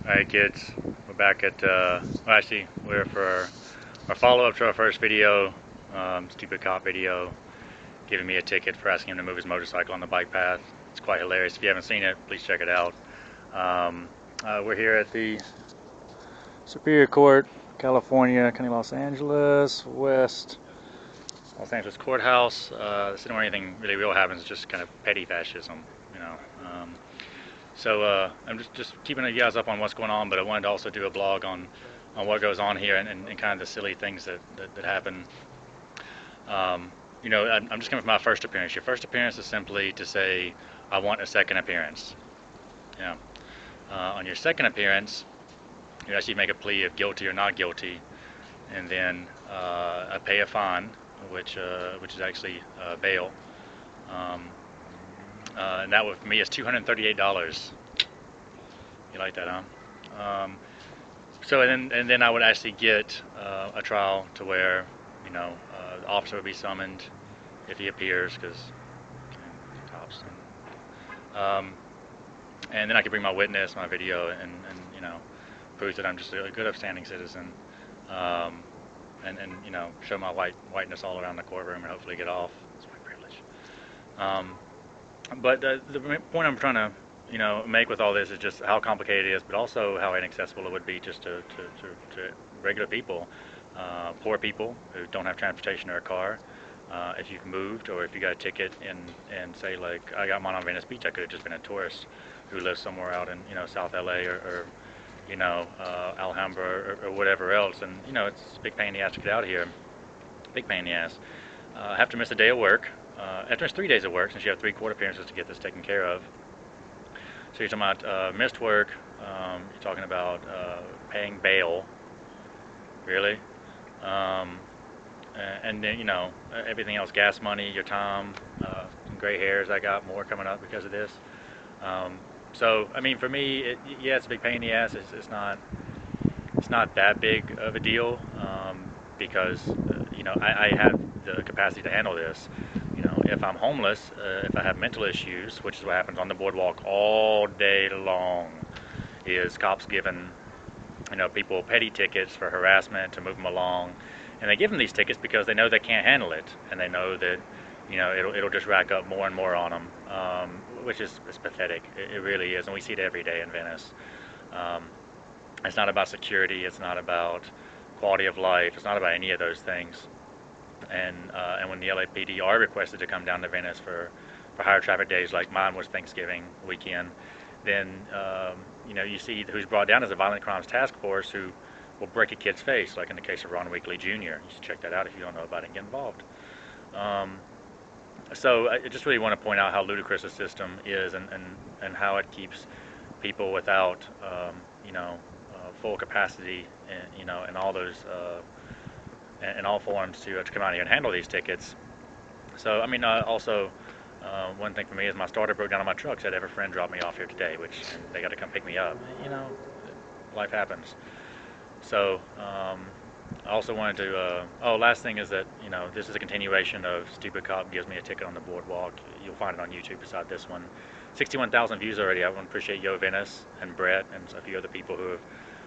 Alright kids, we're back at, well actually we're for our follow-up to our first video, stupid cop video, giving me a ticket for asking him to move his motorcycle on the bike path. It's quite hilarious. If you haven't seen it, please check it out. We're here at the Superior Court, California, County Los Angeles, West Los Angeles Courthouse. This isn't where anything really real happens, it's just kind of petty fascism, you know. So I'm just keeping you guys up on what's going on, but I wanted to also do a blog on what goes on here and kind of the silly things that happen. You know, I'm just coming from my first appearance. Your first appearance is simply to say, I want a second appearance. Yeah. On your second appearance, you actually make a plea of guilty or not guilty, and then I pay a fine, which is actually bail. And that for me is $238. You like that, huh? So and then I would actually get a trial to where, you know, the officer would be summoned if he appears, because cops. And then I could bring my witness, my video, and you know, prove that I'm just a good, upstanding citizen, and you know, show my whiteness all around the courtroom and hopefully get off. It's my privilege. But the point I'm trying to, you know, make with all this is just how complicated it is, but also how inaccessible it would be just to regular people, poor people who don't have transportation or a car. If you've moved, or if you got a ticket and say, like, I got mine on Venice Beach, I could have just been a tourist who lives somewhere out in, you know, South LA or you know, Alhambra or whatever else, and you know, it's a big pain in the ass to get out here. Big pain in the ass. I have to miss a day of work. After it's 3 days of work, since you have 3 court appearances to get this taken care of. So you're talking about missed work, you're talking about paying bail, really, and then, you know, everything else, gas money, your time, some gray hairs I got more coming up because of this. So, I mean, for me, yeah, it's a big pain in the ass. It's not that big of a deal, because, you know, I have the capacity to handle this. You know, if I'm homeless, if I have mental issues, which is what happens on the boardwalk all day long, is cops giving, you know, people petty tickets for harassment to move them along, and they give them these tickets because they know they can't handle it, and they know that, you know, it'll just rack up more and more on them, which is pathetic. It really is, and we see it every day in Venice. It's not about security. It's not about quality of life. It's not about any of those things. And when the LAPD are requested to come down to Venice for higher traffic days, like mine was Thanksgiving weekend, then you know, you see who's brought down as a violent crimes task force who will break a kid's face, like in the case of Ron Weekly Jr. You should check that out if you don't know about it and get involved. So I just really want to point out how ludicrous the system is, and how it keeps people without you know, full capacity, and you know, and all those in all forms to come out here and handle these tickets. So I mean, also one thing for me is my starter broke down on my truck, so I had every friend drop me off here today, which they got to come pick me up. You know, life happens. So I also wanted to, last thing is that, you know, this is a continuation of Stupid Cop Gives Me a Ticket on the Boardwalk. You'll find it on YouTube beside this one. 61,000 views already. I want to appreciate Yo Venice and Brett and a few other people who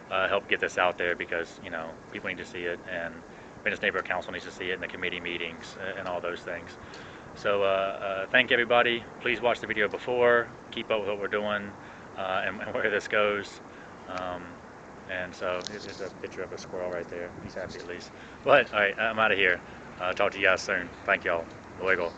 have helped get this out there, because, you know, people need to see it, and Venice Neighborhood Council needs to see it in the committee meetings and all those things. So thank everybody. Please watch the video before, keep up with what we're doing, and where this goes. And so here's just a picture of a squirrel right there. He's happy at least. But all right, I'm out of here. Talk to you guys soon. Thank y'all. Luego.